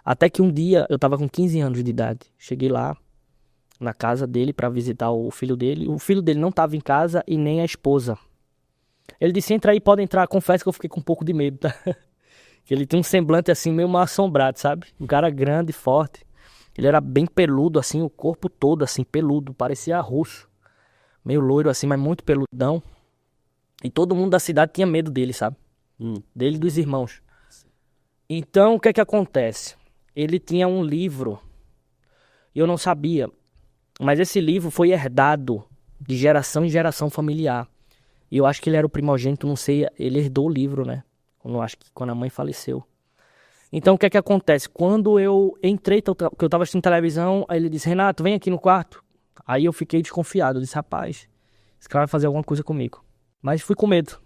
Até que um dia, eu tava com 15 anos de idade. Cheguei lá, na casa dele, pra visitar o filho dele. O filho dele não tava em casa e nem a esposa. Ele disse, entra aí, pode entrar. Confesso que eu fiquei com um pouco de medo, tá? Que ele tinha um semblante assim, meio mal assombrado, sabe? Um cara grande, forte. Ele era bem peludo, assim, o corpo todo, assim, peludo. Parecia russo. Meio loiro, assim, mas muito peludão. E todo mundo da cidade tinha medo dele, sabe? Dele e dos irmãos. Então, o que é que acontece? Ele tinha um livro, e eu não sabia, mas esse livro foi herdado de geração em geração familiar. E eu acho que ele era o primogênito, não sei, ele herdou o livro, né? Acho que quando a mãe faleceu. Então, o que é que acontece? Quando eu entrei, que eu tava assistindo televisão, aí ele disse, Renato, vem aqui no quarto. Aí eu fiquei desconfiado, eu disse, rapaz, esse cara vai fazer alguma coisa comigo. Mas fui com medo.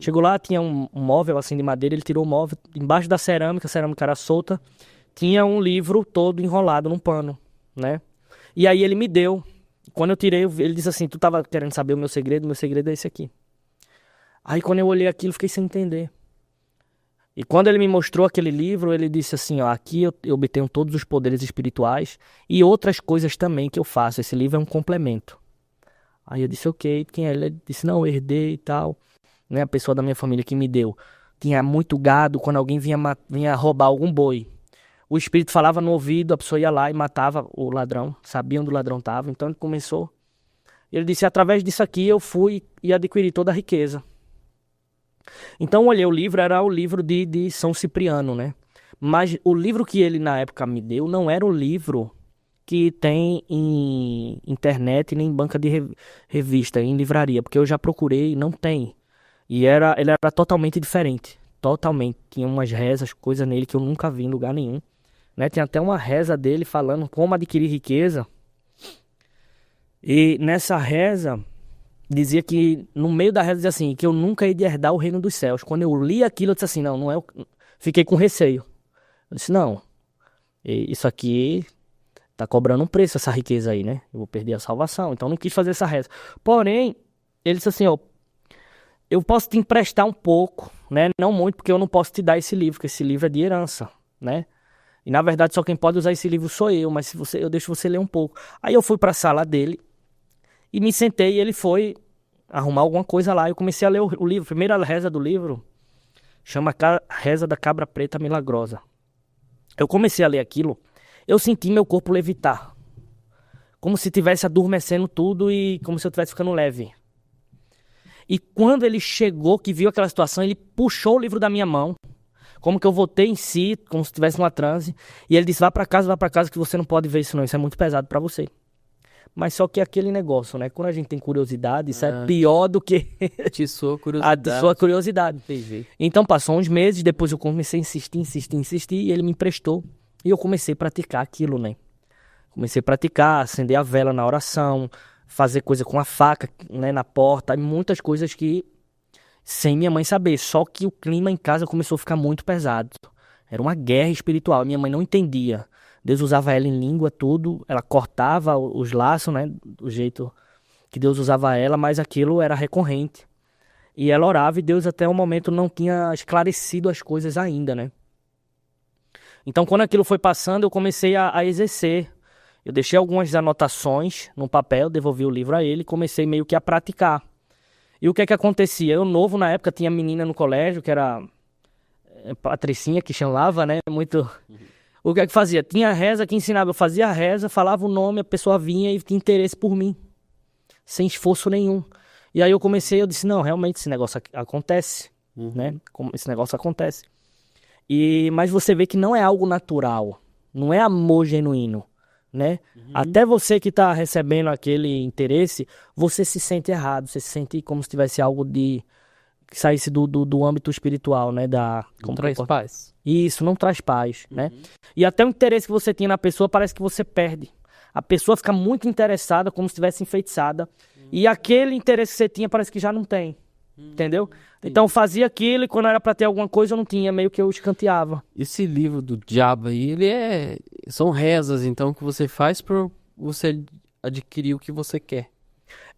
Chegou lá, tinha um móvel assim de madeira, ele tirou o móvel, embaixo da cerâmica, a cerâmica era solta, tinha um livro todo enrolado num pano, né? E aí ele me deu. Quando eu tirei, ele disse assim, tu tava querendo saber o meu segredo é esse aqui. Aí quando eu olhei aquilo, fiquei sem entender. E quando ele me mostrou aquele livro, ele disse assim, ó, aqui eu obtenho todos os poderes espirituais e outras coisas também que eu faço. Esse livro é um complemento. Aí eu disse, ok, quem é? Ele disse, não, eu herdei e tal. Né, a pessoa da minha família que me deu. Tinha muito gado, quando alguém vinha roubar algum boi. O espírito falava no ouvido, a pessoa ia lá e matava o ladrão. Sabia onde o ladrão estava, então ele começou. Ele disse, através disso aqui eu fui e adquiri toda a riqueza. Então eu olhei o livro, era o livro de São Cipriano, né? Mas o livro que ele na época me deu não era o livro que tem em internet, nem em banca de revista, em livraria, porque eu já procurei, não tem. E ele era totalmente diferente. Totalmente. Tinha umas rezas, coisas nele que eu nunca vi em lugar nenhum. Né? Tinha até uma reza dele falando como adquirir riqueza. E nessa reza, dizia que, no meio da reza, dizia assim, que eu nunca ia herdar o reino dos céus. Quando eu li aquilo, eu disse assim, não é o... Fiquei com receio. Eu disse, não, isso aqui tá cobrando um preço, essa riqueza aí, né? Eu vou perder a salvação. Então eu não quis fazer essa reza. Porém, ele disse assim, ó, eu posso te emprestar um pouco, né? Não muito, porque eu não posso te dar esse livro, porque esse livro é de herança, né? E na verdade só quem pode usar esse livro sou eu, mas se eu deixo você ler um pouco. Aí eu fui para a sala dele e me sentei e ele foi arrumar alguma coisa lá. Eu comecei a ler o livro. A primeira reza do livro chama Reza da Cabra Preta Milagrosa. Eu comecei a ler aquilo, eu senti meu corpo levitar. Como se estivesse adormecendo tudo e como se eu estivesse ficando leve. E quando ele chegou, que viu aquela situação, ele puxou o livro da minha mão, como que eu voltei em si, como se estivesse numa transe, e ele disse, vá pra casa, que você não pode ver isso não, isso é muito pesado pra você. Mas só que aquele negócio, né, quando a gente tem curiosidade, isso é pior do que Atiçou a a curiosidade. sua curiosidade. Entendi. Então passou uns meses, depois eu comecei a insistir, e ele me emprestou, e eu comecei a praticar aquilo, né. Comecei a praticar, acender a vela na oração, fazer coisa com a faca, né, na porta, e muitas coisas que sem minha mãe saber. Só que o clima em casa começou a ficar muito pesado. Era uma guerra espiritual. Minha mãe não entendia. Deus usava ela em língua, tudo. Ela cortava os laços, né, do jeito que Deus usava ela, mas aquilo era recorrente. E ela orava e Deus até o momento não tinha esclarecido as coisas ainda, né. Então quando aquilo foi passando, eu comecei a exercer. Eu deixei algumas anotações no papel, devolvi o livro a ele e comecei meio que a praticar. E o que é que acontecia? Eu novo na época tinha menina no colégio, que era Patricinha, que chamava, né? Muito... O que é que fazia? Tinha reza que ensinava, eu fazia a reza, falava o nome, a pessoa vinha e tinha interesse por mim. Sem esforço nenhum. E aí eu disse, não, realmente esse negócio acontece, né? Esse negócio acontece. Mas você vê que não é algo natural, não é amor genuíno. Né? Até você que está recebendo aquele interesse, você se sente errado, você se sente como se tivesse algo que saísse do âmbito espiritual, né? Não traz paz. Isso, não traz paz, né? E até o interesse que você tinha na pessoa parece que você perde. A pessoa fica muito interessada, como se estivesse enfeitiçada, e aquele interesse que você tinha parece que já não tem, entendeu? Então eu fazia aquilo e quando era pra ter alguma coisa eu não tinha, meio que eu escanteava. Esse livro do diabo aí, são rezas, então, que você faz pra você adquirir o que você quer.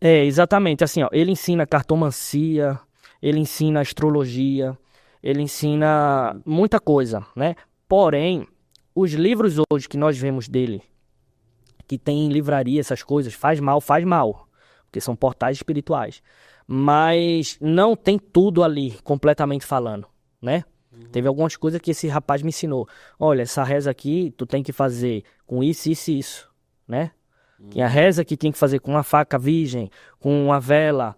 É, exatamente, assim, ó, ele ensina cartomancia, ele ensina astrologia, ele ensina muita coisa, né? Porém, os livros hoje que nós vemos dele, que tem em livraria, essas coisas, faz mal, porque são portais espirituais. Mas não tem tudo ali, completamente falando, né? Teve algumas coisas que esse rapaz me ensinou. Olha, essa reza aqui, tu tem que fazer com isso, isso e isso, né? E a reza que tem que fazer com uma faca virgem, com uma vela,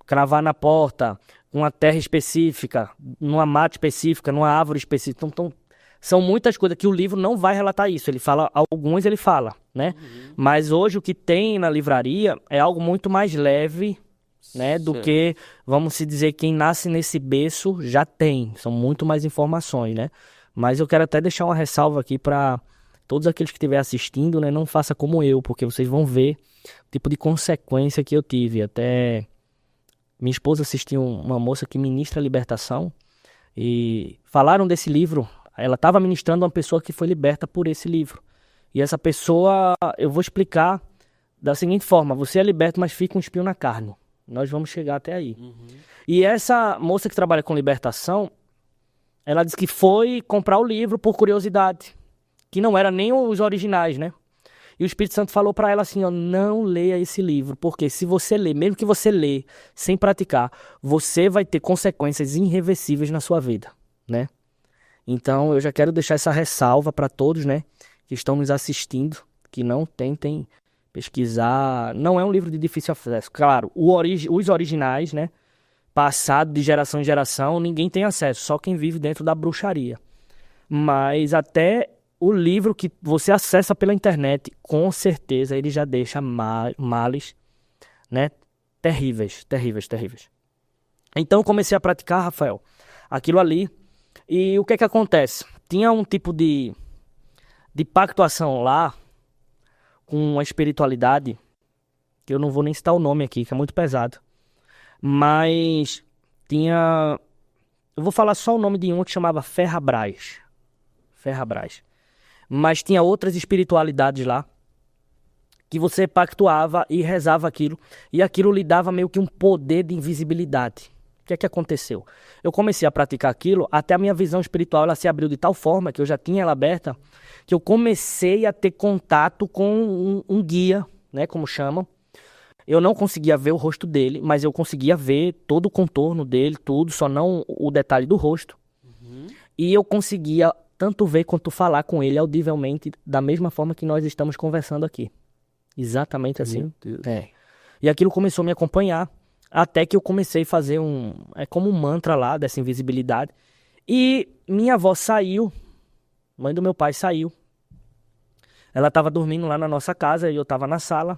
cravar na porta, com uma terra específica, numa mata específica, numa árvore específica. Então, são muitas coisas que o livro não vai relatar isso. Ele fala, alguns ele fala, né? Mas hoje o que tem na livraria é algo muito mais leve, né? Do que, vamos se dizer, quem nasce nesse berço já tem. São muito mais informações, né? Mas eu quero até deixar uma ressalva aqui para todos aqueles que estiverem assistindo, né? Não faça como eu, porque vocês vão ver o tipo de consequência que eu tive. Até minha esposa assistiu uma moça que ministra libertação e falaram desse livro. Ela estava ministrando uma pessoa que foi liberta por esse livro. E essa pessoa, eu vou explicar da seguinte forma: você é liberto, mas fica um espinho na carne. Nós vamos chegar até aí. E essa moça que trabalha com libertação, ela disse que foi comprar o livro por curiosidade, que não era nem os originais, né? E o Espírito Santo falou para ela assim, ó, não leia esse livro, porque se você ler, mesmo que você lê sem praticar, você vai ter consequências irreversíveis na sua vida, né? Então eu já quero deixar essa ressalva para todos, né, que estão nos assistindo, que não tentem pesquisar. Não é um livro de difícil acesso. Claro, os originais, né, passado de geração em geração, ninguém tem acesso, só quem vive dentro da bruxaria. Mas até o livro que você acessa pela internet, com certeza ele já deixa males, né, terríveis. Então eu comecei a praticar, Rafael, aquilo ali. E o que é que acontece? Tinha um tipo de pactuação lá com a espiritualidade, que eu não vou nem citar o nome aqui, que é muito pesado. Mas tinha... Eu vou falar só o nome de um que chamava Ferrabras. Mas tinha outras espiritualidades lá, que você pactuava e rezava aquilo, e aquilo lhe dava meio que um poder de invisibilidade. O que é que aconteceu? Eu comecei a praticar aquilo, até a minha visão espiritual ela se abriu de tal forma, que eu já tinha ela aberta, que eu comecei a ter contato com um guia, né, como chamam. Eu não conseguia ver o rosto dele, mas eu conseguia ver todo o contorno dele, tudo, só não o detalhe do rosto. E eu conseguia tanto ver quanto falar com ele audivelmente, da mesma forma que nós estamos conversando aqui. Exatamente assim. Meu Deus. É. E aquilo começou a me acompanhar. Até que eu comecei a fazer é como um mantra lá, dessa invisibilidade. E minha avó saiu, mãe do meu pai saiu. Ela estava dormindo lá na nossa casa e eu estava na sala.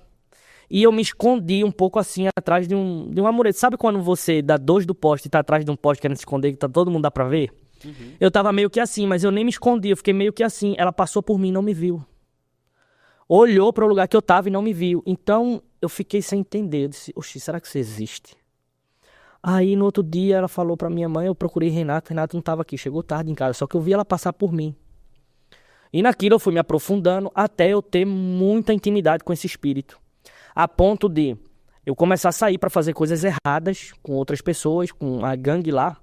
E eu me escondi um pouco assim, atrás de uma mureta. Sabe quando você dá dois do poste e tá atrás de um poste querendo se esconder, que tá todo mundo dá pra ver? Eu tava meio que assim, mas eu nem me escondi, eu fiquei meio que assim. Ela passou por mim e não me viu. Olhou para o lugar que eu tava e não me viu. Então eu fiquei sem entender. Eu disse, oxi, será que você existe? Aí no outro dia ela falou pra minha mãe, eu procurei Renato não tava aqui, chegou tarde em casa, só que eu vi ela passar por mim. E naquilo eu fui me aprofundando até eu ter muita intimidade com esse espírito. A ponto de eu começar a sair pra fazer coisas erradas com outras pessoas, com a gangue lá.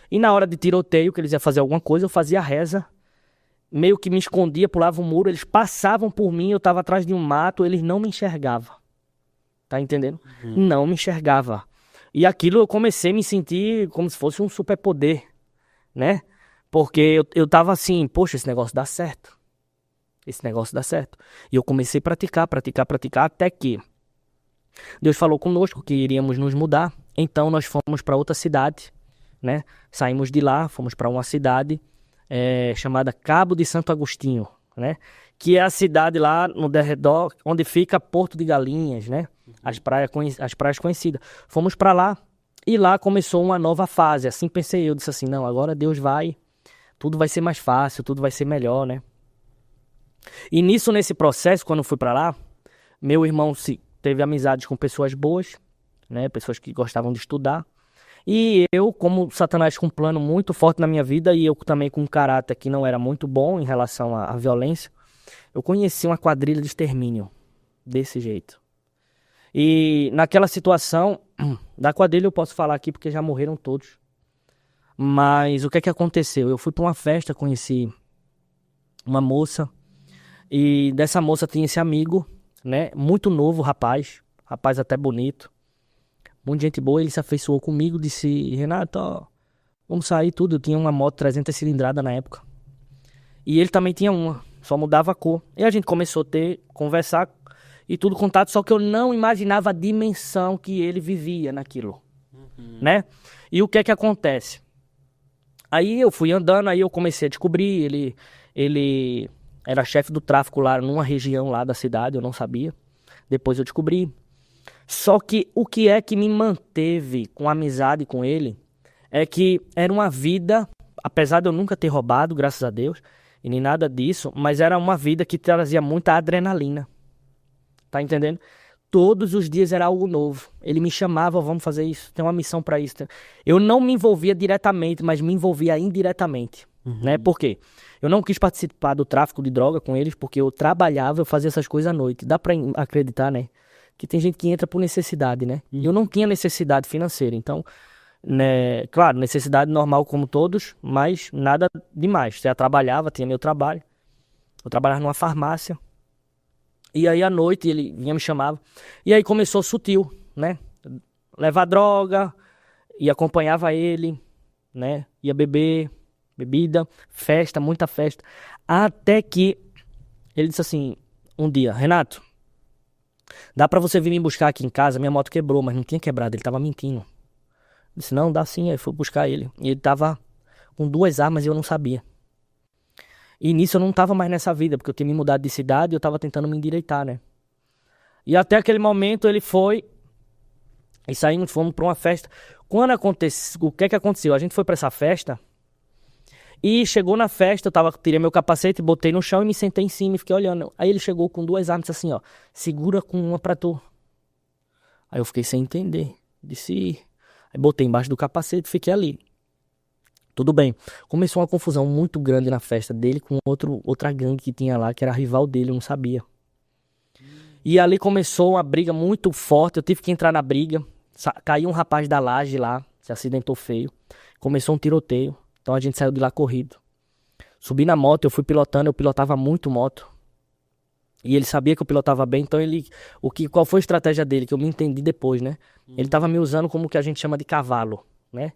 E na hora de tiroteio, que eles iam fazer alguma coisa, eu fazia reza. Meio que me escondia, pulava o muro, eles passavam por mim, eu tava atrás de um mato, eles não me enxergavam. Tá entendendo? Não me enxergava. E aquilo eu comecei a me sentir como se fosse um superpoder, né? Porque eu tava assim, poxa, esse negócio dá certo. E eu comecei a praticar, até que Deus falou conosco que iríamos nos mudar. Então nós fomos para outra cidade, né? Saímos de lá, fomos para uma cidade chamada Cabo de Santo Agostinho, né? Que é a cidade lá no derredor onde fica Porto de Galinhas, né? As praias conhecidas. Fomos para lá e lá começou uma nova fase. Assim pensei eu, disse assim, não, agora Deus tudo vai ser mais fácil, tudo vai ser melhor, né? E nesse processo, quando eu fui para lá, meu irmão teve amizades com pessoas boas, né? Pessoas que gostavam de estudar. E eu, como Satanás com um plano muito forte na minha vida, e eu também com um caráter que não era muito bom em relação à violência, eu conheci uma quadrilha de extermínio, desse jeito. E naquela situação, da quadrilha eu posso falar aqui porque já morreram todos. Mas o que é que aconteceu? Eu fui para uma festa, conheci uma moça. E dessa moça tinha esse amigo, né? Muito novo, rapaz até bonito. Muita gente boa, ele se afeiçoou comigo, disse, Renato, ó, vamos sair tudo. Eu tinha uma moto 300 cilindrada na época. E ele também tinha uma, só mudava a cor. E a gente começou a conversar e tudo contato, só que eu não imaginava a dimensão que ele vivia naquilo, né? E o que é que acontece? Aí eu fui andando, aí eu comecei a descobrir, ele era chefe do tráfico lá numa região lá da cidade, eu não sabia. Depois eu descobri. Só que o que é que me manteve com amizade com ele é que era uma vida, apesar de eu nunca ter roubado, graças a Deus, e nem nada disso, mas era uma vida que trazia muita adrenalina. Tá entendendo? Todos os dias era algo novo. Ele me chamava, vamos fazer isso, tem uma missão pra isso. Eu não me envolvia diretamente, mas me envolvia indiretamente, né? Por quê? Eu não quis participar do tráfico de droga com eles, porque eu trabalhava, eu fazia essas coisas à noite. Dá pra acreditar, né? Que tem gente que entra por necessidade, né? Eu não tinha necessidade financeira, então, né, claro, necessidade normal como todos, mas nada demais. Eu trabalhava, tinha meu trabalho. Eu trabalhava numa farmácia. E aí à noite ele vinha me chamava. E aí começou sutil, né? Levar droga, e acompanhava ele, né? Ia beber, bebida, festa, muita festa. Até que ele disse assim, um dia, Renato, dá pra você vir me buscar aqui em casa? Minha moto quebrou, mas não tinha quebrado, ele tava mentindo. Eu disse, não, dá sim. Aí fui buscar ele. E ele tava com 2 armas e eu não sabia. E nisso eu não tava mais nessa vida, porque eu tinha me mudado de cidade e eu tava tentando me endireitar, né? E até aquele momento ele foi e saímos, fomos pra uma festa. Quando aconteceu, o que é que aconteceu? A gente foi pra essa festa e chegou na festa, tirei meu capacete, botei no chão e me sentei em cima e fiquei olhando. Aí ele chegou com 2 armas assim, ó, segura com uma pra tu. Aí eu fiquei sem entender, disse, aí botei embaixo do capacete e fiquei ali. Tudo bem. Começou uma confusão muito grande na festa dele com outra gangue que tinha lá, que era rival dele, eu não sabia. E ali começou uma briga muito forte, eu tive que entrar na briga. Caiu um rapaz da laje lá, se acidentou feio. Começou um tiroteio, então a gente saiu de lá corrido. Subi na moto, eu fui pilotando, eu pilotava muito moto. E ele sabia que eu pilotava bem, então qual foi a estratégia dele, que eu me entendi depois, né? Ele tava me usando como o que a gente chama de cavalo, né?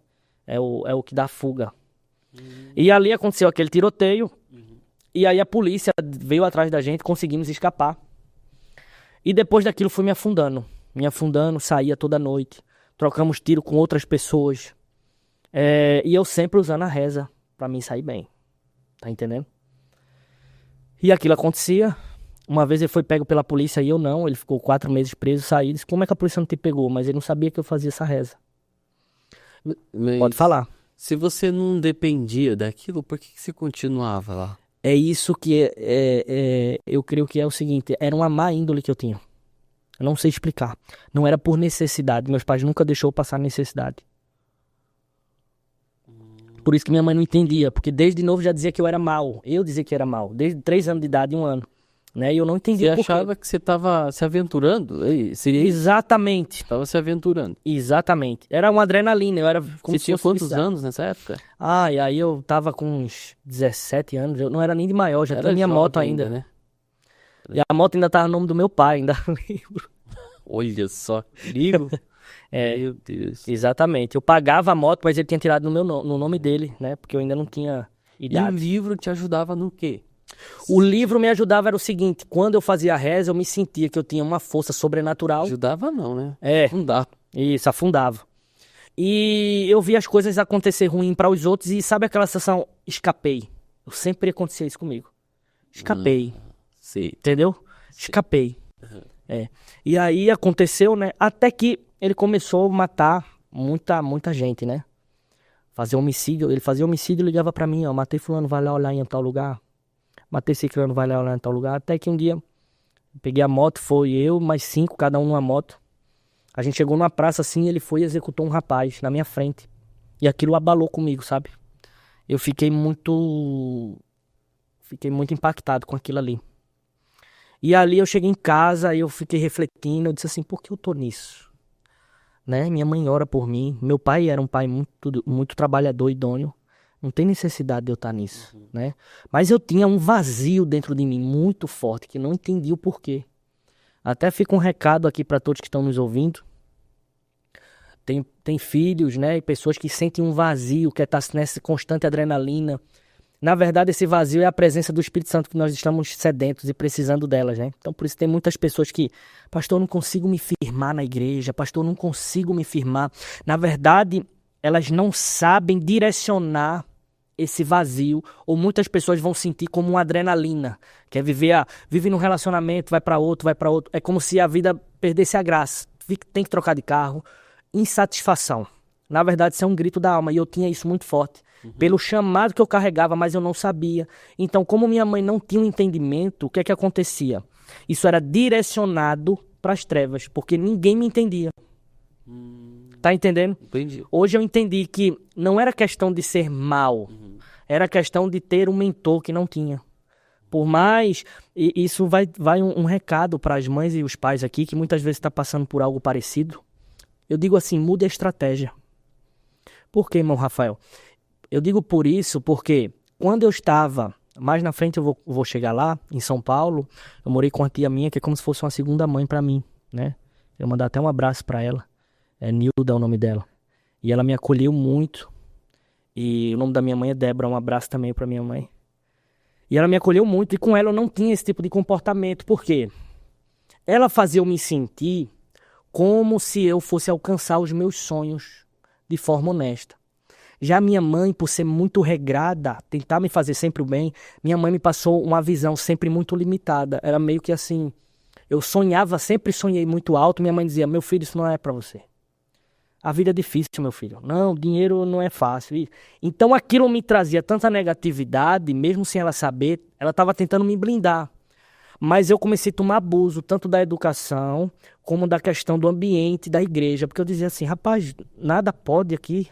É o que dá fuga. E ali aconteceu aquele tiroteio. E aí a polícia veio atrás da gente, conseguimos escapar. E depois daquilo fui me afundando. Me afundando, saía toda noite. Trocamos tiro com outras pessoas. E eu sempre usando a reza pra mim sair bem. Tá entendendo? E aquilo acontecia. Uma vez ele foi pego pela polícia e eu não. Ele ficou 4 meses preso, saí. Disse, como é que a polícia não te pegou? Mas ele não sabia que eu fazia essa reza. Mas Pode falar. se você não dependia daquilo, por que você continuava lá? É isso que eu creio que é o seguinte, era uma má índole que eu tinha. Eu não sei explicar. Não era por necessidade, meus pais nunca deixou eu passar necessidade. Por isso que minha mãe não entendia, porque desde novo já dizia que eu era mau. Eu dizia que era mau, desde 3 anos de idade, 1 ano. Né? E eu não entendia Você achava que você estava se aventurando? Seria isso? Exatamente. Estava se aventurando. Exatamente. Era uma adrenalina, eu era como Você se tinha fosse quantos viciado. anos nessa época? E aí eu tava com uns 17 anos, eu não era nem de maior, já tinha minha jovem moto ainda. né? E a moto ainda tava no nome do meu pai, ainda lembro. Olha só, perigo. Meu Deus. Exatamente. Eu pagava a moto, mas ele tinha tirado no nome dele, né? Porque eu ainda não tinha E o idade. livro te ajudava no quê? O livro me ajudava era o seguinte, quando eu fazia a reza, eu me sentia que eu tinha uma força sobrenatural. Ajudava não, né? Não dá. Isso, afundava. E eu via as coisas acontecer ruim para os outros e sabe aquela sensação, escapei. Eu sempre acontecia isso comigo. Escapei. Sei. Entendeu? Escapei. E aí aconteceu, né? Até que ele começou a matar muita gente, né? Fazer homicídio. Ele fazia homicídio e ligava pra mim, ó. Matei fulano, vai lá olhar em tal lugar. Matei ciclano, vai lá olhar em tal lugar. Até que um dia, peguei a moto, foi eu, mais 5, cada um numa moto. A gente chegou numa praça assim, ele foi e executou um rapaz na minha frente. E aquilo abalou comigo, sabe? Eu fiquei muito impactado com aquilo ali. E ali eu cheguei em casa e eu fiquei refletindo, eu disse assim, por que eu tô nisso? Né? Minha mãe ora por mim, meu pai era um pai muito trabalhador, idôneo, Não tem necessidade de eu estar nisso, né? Mas eu tinha um vazio dentro de mim muito forte, que não entendi o porquê. Até fica um recado aqui para todos que estão nos ouvindo. Tem filhos, né? E pessoas que sentem um vazio, que está nessa constante adrenalina. Na verdade, esse vazio é a presença do Espírito Santo, que nós estamos sedentos e precisando delas, né? Então, por isso tem muitas pessoas que, pastor, eu não consigo me firmar na igreja, pastor, eu não consigo me firmar. Na verdade, elas não sabem direcionar esse vazio, ou muitas pessoas vão sentir como uma adrenalina, que é vive num relacionamento, vai para outro, é como se a vida perdesse a graça, tem que trocar de carro, insatisfação. Na verdade, isso é um grito da alma, e eu tinha isso muito forte, pelo chamado que eu carregava, mas eu não sabia. Então, como minha mãe não tinha um entendimento, o que é que acontecia? Isso era direcionado para as trevas, porque ninguém me entendia. Tá entendendo? Entendi. Hoje eu entendi que não era questão de ser mal, era questão de ter um mentor que não tinha. Por mais, e isso vai um recado para as mães e os pais aqui, que muitas vezes está passando por algo parecido. Eu digo assim, mude a estratégia. Por quê, irmão Rafael? Eu digo por isso porque quando eu estava, mais na frente eu vou chegar lá, em São Paulo, eu morei com uma tia minha que é como se fosse uma segunda mãe para mim, né? Eu mandar até um abraço para ela. Nilda é o nome dela. E ela me acolheu muito. E o nome da minha mãe é Débora. Um abraço também pra minha mãe. E ela me acolheu muito. E com ela eu não tinha esse tipo de comportamento. Por quê? Ela fazia eu me sentir como se eu fosse alcançar os meus sonhos de forma honesta. Já minha mãe, por ser muito regrada, tentar me fazer sempre o bem, minha mãe me passou uma visão sempre muito limitada. Era meio que assim, eu sempre sonhei muito alto. Minha mãe dizia, meu filho, isso não é pra você. A vida é difícil, meu filho. Não, dinheiro não é fácil. Então aquilo me trazia tanta negatividade, mesmo sem ela saber, ela estava tentando me blindar. Mas eu comecei a tomar abuso, tanto da educação, como da questão do ambiente, da igreja. Porque eu dizia assim, rapaz, nada pode aqui.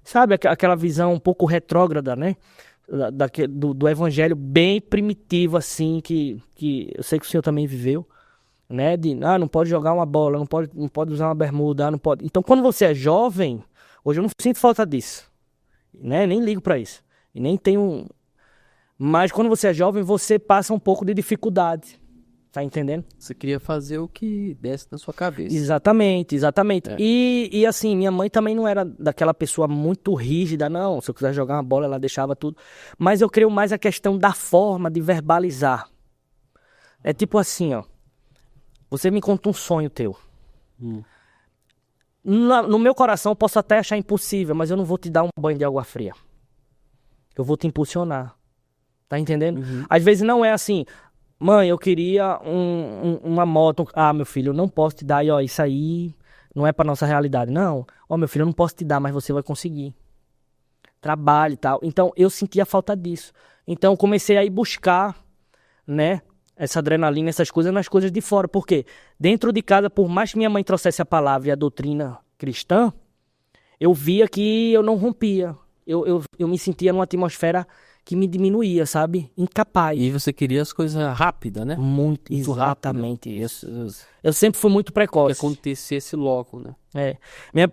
Sabe aquela visão um pouco retrógrada, né? Do evangelho bem primitivo, assim, que eu sei que o senhor também viveu. Né, não pode jogar uma bola, não pode usar uma bermuda, não pode. Então, quando você é jovem, hoje eu não sinto falta disso, né, nem ligo pra isso, e nem tenho. Mas quando você é jovem, você passa um pouco de dificuldade, tá entendendo? Você queria fazer o que desce na sua cabeça. Exatamente. É. E assim, minha mãe também não era daquela pessoa muito rígida, não. Se eu quiser jogar uma bola, ela deixava tudo. Mas eu creio mais a questão da forma de verbalizar. É tipo assim, ó. Você me conta um sonho teu. No meu coração eu posso até achar impossível, mas eu não vou te dar um banho de água fria. Eu vou te impulsionar. Tá entendendo? Às vezes não é assim, mãe, eu queria uma moto. Ah, meu filho, eu não posso te dar. E ó, isso aí não é pra nossa realidade. Não. Ó, meu filho, eu não posso te dar, mas você vai conseguir. Trabalho e tal. Então eu sentia falta disso. Então eu comecei a ir buscar, né? Essa adrenalina, essas coisas nas coisas de fora. Por quê? Dentro de casa, por mais que minha mãe trouxesse a palavra e a doutrina cristã, eu via que eu não rompia. Eu me sentia numa atmosfera que me diminuía, sabe? Incapaz. E você queria as coisas rápidas, né? Muito exatamente rápido. isso. Eu sempre fui muito Que precoce. acontecesse logo, né? É.